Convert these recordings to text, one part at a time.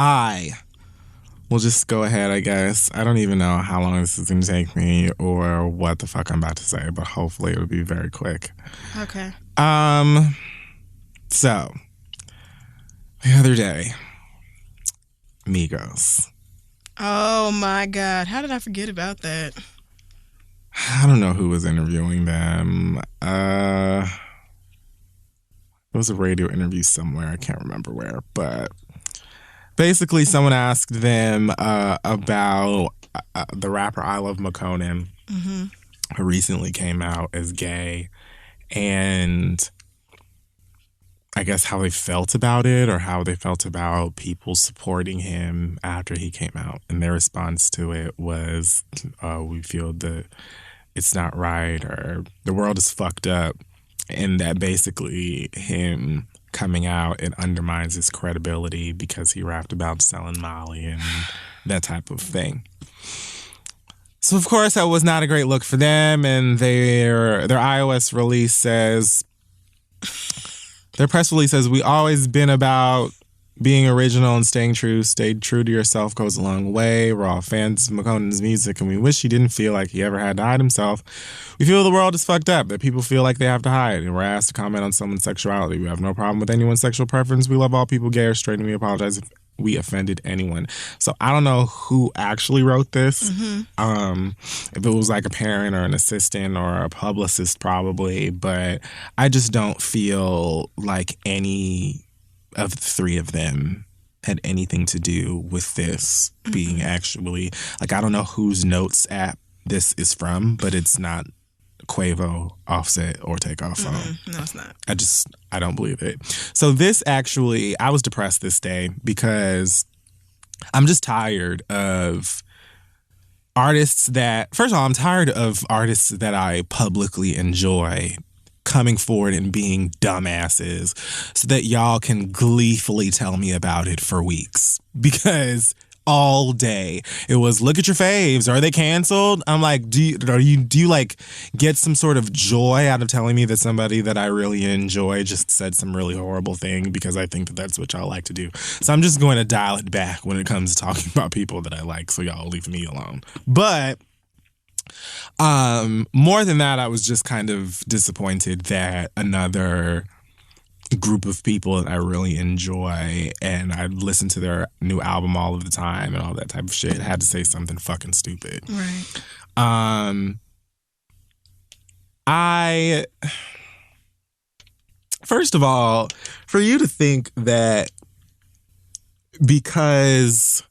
I will just go ahead, I guess. I don't even know how long this is going to take me or what the fuck I'm about to say, but hopefully it'll be very quick. Okay. So, the other day, Migos. Oh my God. How did I forget about that? I don't know who was interviewing them. It was a radio interview somewhere. I can't remember where. But basically, someone asked them about the rapper ILoveMakonnen, who recently came out as gay. And I guess how they felt about it or how they felt about people supporting him after he came out. And their response to it was, we feel that it's not right or the world is fucked up. And that basically him coming out, it undermines his credibility because he rapped about selling Molly and that type of thing. So, of course, that was not a great look for them. And their iOS release says... Their press release says, we always been about being original and staying true. Stay true to yourself goes a long way. We're all fans of Makonnen's music, and we wish he didn't feel like he ever had to hide himself. We feel the world is fucked up, that people feel like they have to hide, and we're asked to comment on someone's sexuality. We have no problem with anyone's sexual preference. We love all people, gay or straight, and we apologize if we offended anyone. So I don't know who actually wrote this. If it was like a parent or an assistant or a publicist, probably. But I just don't feel like any of the three of them had anything to do with this being actually, like, I don't know whose notes app this is from, but it's not Quavo, Offset, or Takeoff phone. No, it's not. I don't believe it. So this actually, I was depressed this day because I'm just tired of artists that, first of all, I'm tired of artists that I publicly enjoy coming forward and being dumbasses so that y'all can gleefully tell me about it for weeks. Because all day it was, look at your faves, are they canceled? I'm like, do you like get some sort of joy out of telling me that somebody that I really enjoy just said some really horrible thing? Because I think that that's what y'all like to do. So I'm just going to dial it back when it comes to talking about people that I like, so y'all leave me alone. But more than that, I was just kind of disappointed that another group of people that I really enjoy and I listen to their new album all of the time and all that type of shit had to say something fucking stupid. Right. First of all, for you to think that because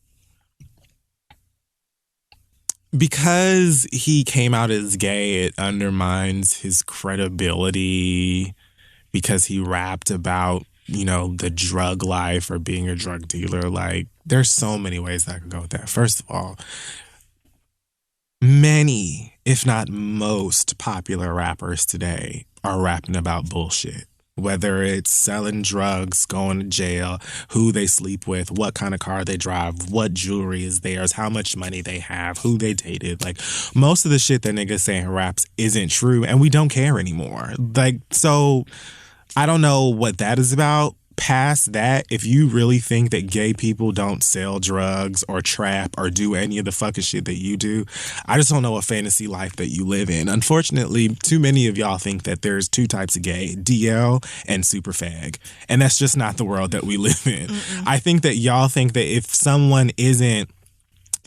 he came out as gay, it undermines his credibility because he rapped about, you know, the drug life or being a drug dealer. Like, there's so many ways that I could go with that. First of all, many, if not most, popular rappers today are rapping about bullshit. Whether it's selling drugs, going to jail, who they sleep with, what kind of car they drive, what jewelry is theirs, how much money they have, who they dated. Like, most of the shit that niggas say in raps isn't true, and we don't care anymore. Like, so I don't know what that is about. Past that, if you really think that gay people don't sell drugs or trap or do any of the fucking shit that you do, I just don't know a fantasy life that you live in. Unfortunately, too many of y'all think that there's two types of gay, DL and super fag. And that's just not the world that we live in. I think that y'all think that if someone isn't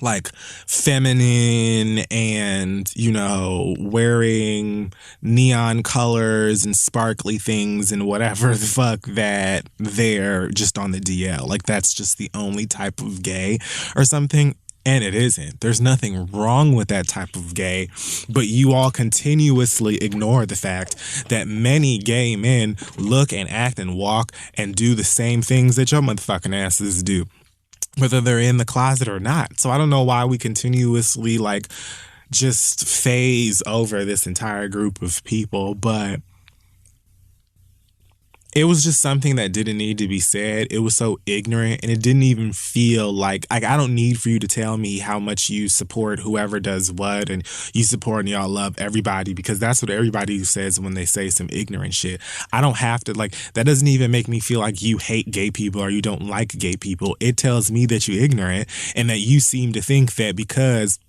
like feminine and, you know, wearing neon colors and sparkly things and whatever the fuck, that they're just on the DL. Like, that's just the only type of gay or something. And it isn't. There's nothing wrong with that type of gay, but you all continuously ignore the fact that many gay men look and act and walk and do the same things that your motherfucking asses do, whether they're in the closet or not. So I don't know why we continuously like just phase over this entire group of people, but it was just something that didn't need to be said. It was so ignorant, and it didn't even feel like I don't need for you to tell me how much you support whoever does what, and you support and y'all love everybody, because that's what everybody says when they say some ignorant shit. I don't have to, like, that doesn't even make me feel like you hate gay people or you don't like gay people. It tells me that you're ignorant and that you seem to think that because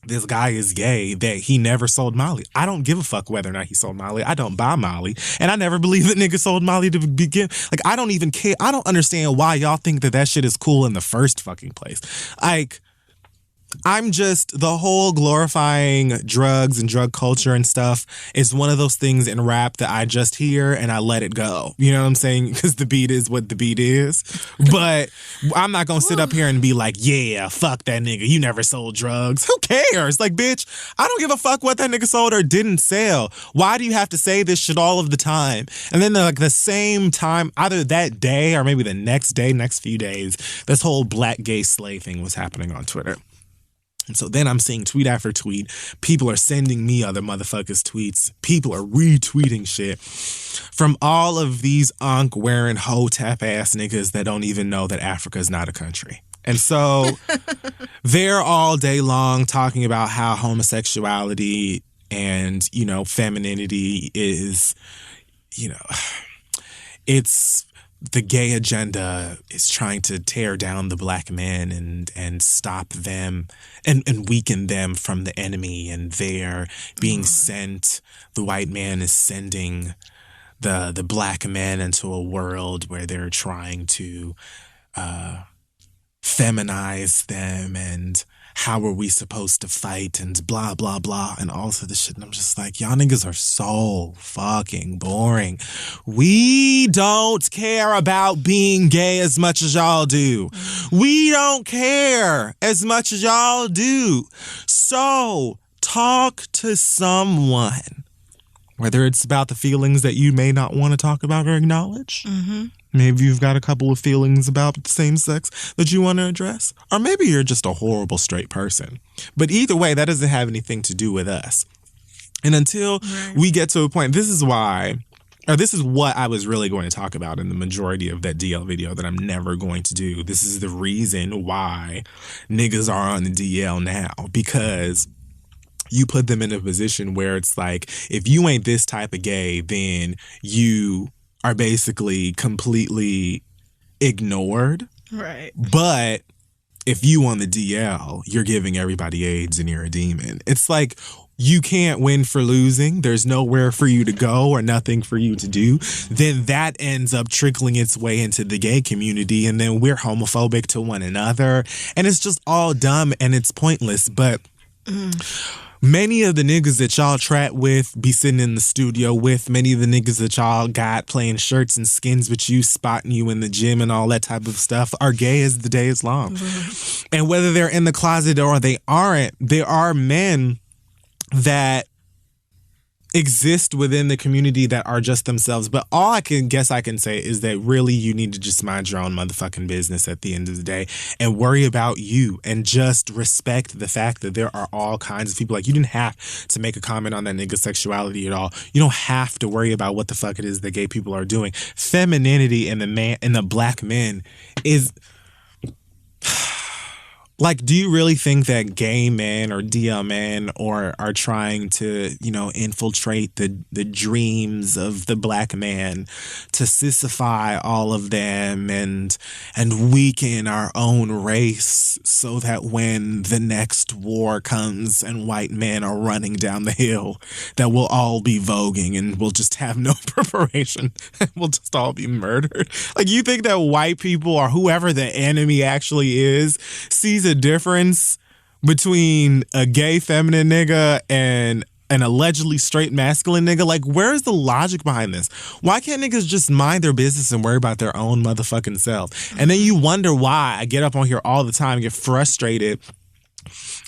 this guy is gay that he never sold Molly. I don't give a fuck whether or not he sold Molly. I don't buy Molly. And I never believed that nigga sold Molly to begin. Like, I don't even care. I don't understand why y'all think that shit is cool in the first fucking place. Like, I'm just, the whole glorifying drugs and drug culture and stuff is one of those things in rap that I just hear and I let it go. You know what I'm saying? Because the beat is what the beat is. But I'm not going to sit up here and be like, yeah, fuck that nigga. You never sold drugs. Who cares? Like, bitch, I don't give a fuck what that nigga sold or didn't sell. Why do you have to say this shit all of the time? And then like the same time, either that day or maybe the next day, next few days, this whole black gay slay thing was happening on Twitter. And so then I'm seeing tweet after tweet. People are sending me other motherfuckers' tweets. People are retweeting shit from all of these wearing hotep ass niggas that don't even know that Africa is not a country. And so they're all day long talking about how homosexuality and, you know, femininity is, you know, it's the gay agenda is trying to tear down the black men and stop them and weaken them from the enemy. And they're being sent, the white man is sending the black men into a world where they're trying to feminize them, and how are we supposed to fight, and blah, blah, blah, and all of this shit. And I'm just like, y'all niggas are so fucking boring. We don't care about being gay as much as y'all do. We don't care as much as y'all do. So talk to someone, whether it's about the feelings that you may not want to talk about or acknowledge. Mm-hmm. Maybe you've got a couple of feelings about the same sex that you want to address. Or maybe you're just a horrible straight person. But either way, that doesn't have anything to do with us. And until we get to a point, this is why, or this is what I was really going to talk about in the majority of that DL video that I'm never going to do. This is the reason why niggas are on the DL now. Because you put them in a position where it's like, if you ain't this type of gay, then you are basically completely ignored. Right. But if you on the DL, you're giving everybody AIDS and you're a demon. It's like, you can't win for losing. There's nowhere for you to go or nothing for you to do. Then that ends up trickling its way into the gay community. And then we're homophobic to one another. And it's just all dumb and it's pointless. But many of the niggas that y'all trap with, be sitting in the studio with, many of the niggas that y'all got playing shirts and skins with you, spotting you in the gym and all that type of stuff, are gay as the day is long. And whether they're in the closet or they aren't, there are men that exist within the community that are just themselves. But all I can say is that really you need to just mind your own motherfucking business at the end of the day and worry about you and just respect the fact that there are all kinds of people. Like, you didn't have to make a comment on that nigga's sexuality at all. You don't have to worry about what the fuck it is that gay people are doing. Femininity in the black men is... Like, do you really think that gay men or DL men are trying to, you know, infiltrate the dreams of the black man, to sissify all of them and weaken our own race so that when the next war comes and white men are running down the hill, that we'll all be voguing and we'll just have no preparation and we'll just all be murdered? Like, you think that white people or whoever the enemy actually is sees a difference between a gay feminine nigga and an allegedly straight masculine nigga? Like, where is the logic behind this? Why can't niggas just mind their business and worry about their own motherfucking self? And then you wonder why I get up on here all the time and get frustrated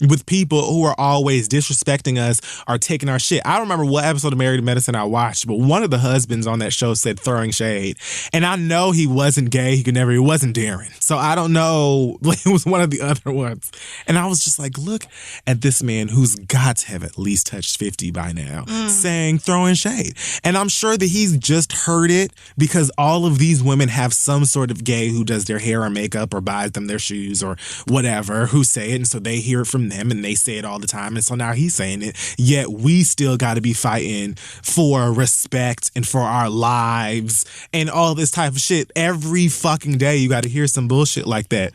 with people who are always disrespecting us or taking our shit. I don't remember what episode of Married to Medicine I watched, but one of the husbands on that show said throwing shade. And I know he wasn't gay. He wasn't Darren. So I don't know. It was one of the other ones. And I was just like, look at this man who's got to have at least touched 50 by now, saying throwing shade. And I'm sure that he's just heard it because all of these women have some sort of gay who does their hair or makeup or buys them their shoes or whatever who say it. And so they hear it from them and they say it all the time. And so now he's saying it. Yet we still got to be fighting for respect and for our lives and all this type of shit. Every fucking day you got to hear some bullshit like that.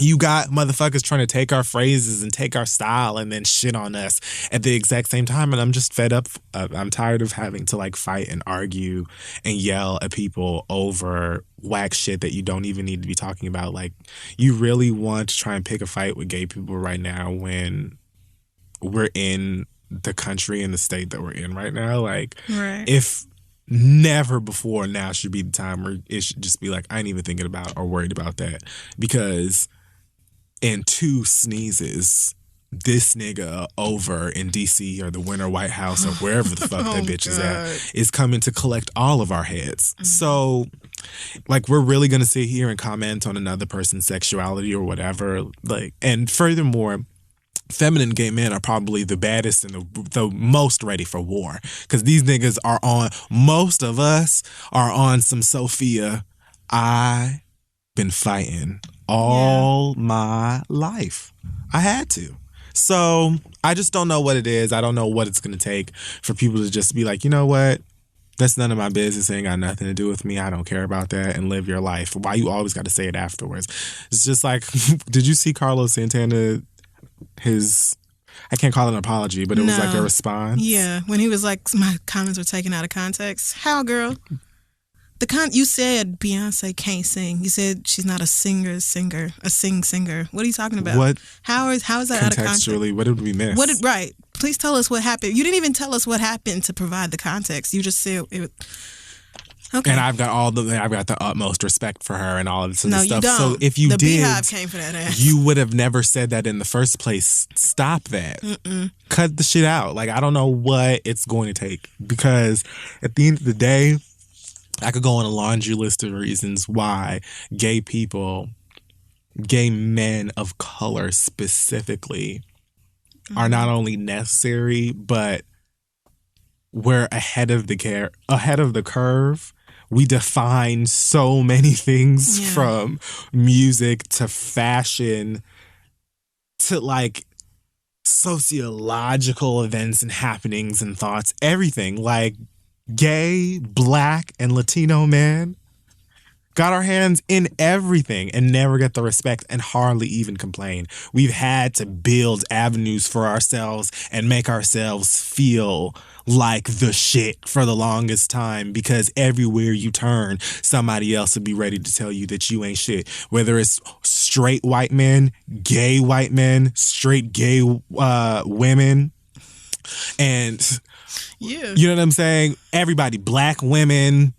You got motherfuckers trying to take our phrases and take our style and then shit on us at the exact same time. And I'm just fed up. I'm tired of having to like fight and argue and yell at people over whack shit that you don't even need to be talking about. Like, you really want to try and pick a fight with gay people right now when we're in the country and the state that we're in right now? Like, right. If never before now should be the time where it should just be like, I ain't even thinking about or worried about that, because in 2 sneezes, this nigga over in D.C. or the Winter White House or wherever the fuck that bitch is at is coming to collect all of our heads. Mm-hmm. So, like, we're really going to sit here and comment on another person's sexuality or whatever. Like, and furthermore, feminine gay men are probably the baddest and the most ready for war, because these niggas are on, most of us are on some Sophia, I been fighting all my life. I had to. So I just don't know what it is. I don't know what it's going to take for people to just be like, you know what? That's none of my business. It ain't got nothing to do with me. I don't care about that, and live your life. Why you always got to say it afterwards? It's just like, did you see Carlos Santana, I can't call it an apology, but it was like a response? Yeah, when he was like, my comments were taken out of context. How, girl? You said Beyonce can't sing. You said she's not a singer. What are you talking about? What? How is that out of context? Contextually, what did we miss? Right. Please tell us what happened. You didn't even tell us what happened to provide the context. You just said it. Okay. And I've got the utmost respect for her and all of this other stuff. No, you don't. So if you the did, Beehive came for that ass. You would have never said that in the first place. Stop that. Mm-mm. Cut the shit out. Like, I don't know what it's going to take, because at the end of the day, I could go on a laundry list of reasons why gay men of color specifically, are not only necessary, but we're ahead of the curve. We define so many things, from music to fashion to like sociological events and happenings and thoughts, everything. Like, gay, black, and Latino men got our hands in everything and never get the respect and hardly even complain. We've had to build avenues for ourselves and make ourselves feel like the shit for the longest time, because everywhere you turn, somebody else will be ready to tell you that you ain't shit. Whether it's straight white men, gay white men, straight gay women, and you know what I'm saying? Everybody, black women.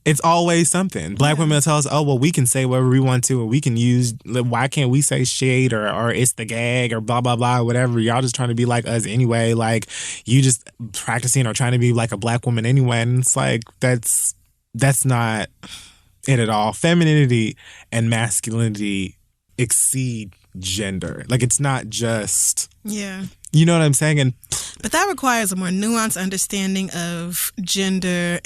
It's always something. Black women tell us, oh, well, we can say whatever we want to, and we can use, why can't we say shade or it's the gag or blah, blah, blah, whatever. Y'all just trying to be like us anyway. Like, you just practicing or trying to be like a black woman anyway. And it's like, that's not it at all. Femininity and masculinity exceed gender. Like, it's not just... Yeah. You know what I'm saying? But that requires a more nuanced understanding of gender,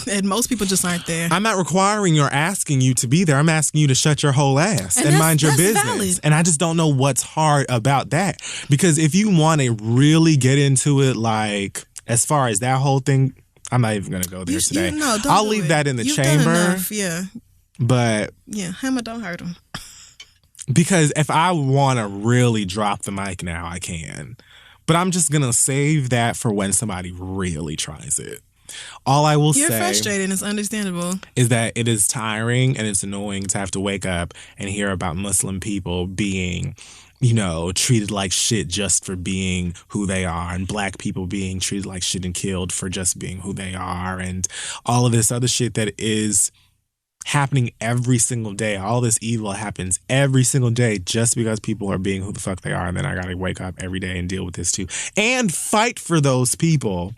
and most people just aren't there. I'm not requiring or asking you to be there. I'm asking you to shut your whole ass and mind your business. Valid. And I just don't know what's hard about that. Because if you want to really get into it, like, as far as that whole thing, I'm not even going to go there today. I'll leave that in the chamber. Done enough, yeah. But... yeah, hammer don't hurt him. Because if I want to really drop the mic now, I can. But I'm just going to save that for when somebody really tries it. All I will say... You're frustrated, it's understandable. ...is that it is tiring and it's annoying to have to wake up and hear about Muslim people being, you know, treated like shit just for being who they are, and black people being treated like shit and killed for just being who they are, and all of this other shit that is happening every single day. All this evil happens every single day just because people are being who the fuck they are. And then I got to wake up every day and deal with this too. And fight for those people.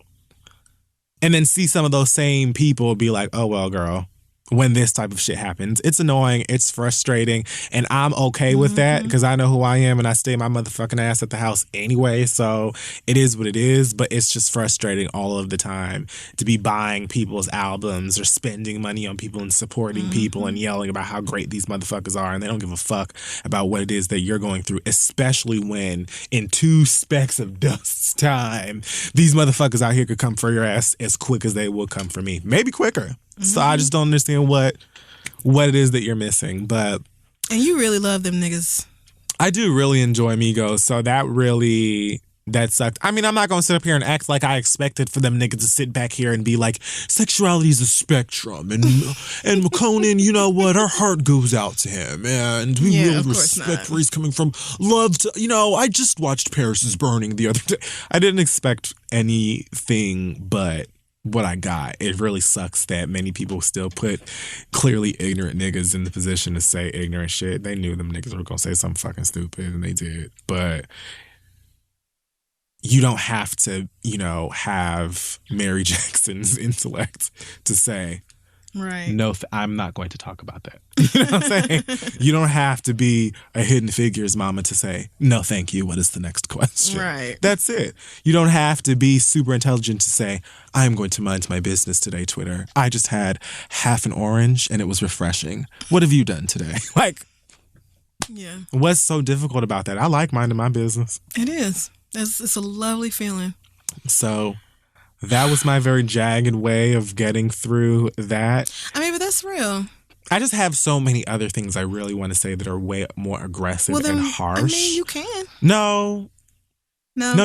And then see some of those same people be like, oh, well, girl, when this type of shit happens. It's annoying. It's frustrating. And I'm okay with that because I know who I am and I stay my motherfucking ass at the house anyway. So it is what it is. But it's just frustrating all of the time to be buying people's albums or spending money on people and supporting people and yelling about how great these motherfuckers are. And they don't give a fuck about what it is that you're going through, especially when in 2 specks of dust's time, these motherfuckers out here could come for your ass as quick as they will come for me. Maybe quicker. So I just don't understand what it is that you're missing. But and you really love them niggas. I do really enjoy Migos. So that sucked. I mean, I'm not going to sit up here and act like I expected for them niggas to sit back here and be like, sexuality is a spectrum. And Makonnen, you know what? Our heart goes out to him. And we really respect where he's coming from. Love to, I just watched Paris is Burning the other day. I didn't expect anything but what I got. It really sucks that many people still put clearly ignorant niggas in the position to say ignorant shit. They knew them niggas were going to say something fucking stupid, and they did. But you don't have to, have Mary Jackson's intellect to say, right. No, I'm not going to talk about that. You know what I'm saying? You don't have to be a Hidden Figures mama to say, no, thank you. What is the next question? Right. That's it. You don't have to be super intelligent to say, I'm going to mind my business today, Twitter. I just had half an orange and it was refreshing. What have you done today? Yeah. What's so difficult about that? I like minding my business. It is. It's a lovely feeling. So that was my very jagged way of getting through that. I mean, but that's real. I just have so many other things I really want to say that are way more aggressive and harsh. I mean, you can. No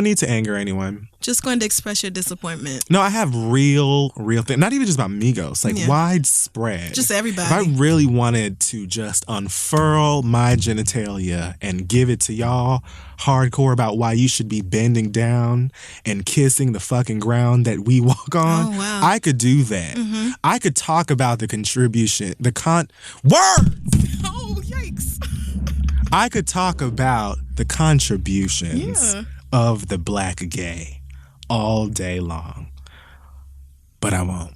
need to anger anyone. Just going to express your disappointment. No, I have real things. Not even just about Migos. Widespread. Just everybody. If I really wanted to just unfurl my genitalia and give it to y'all hardcore about why you should be bending down and kissing the fucking ground that we walk on, oh, wow. I could do that. Mm-hmm. I could talk about the contribution, words! Oh, yikes. I could talk about the contributions of the black gay all day long, but I won't.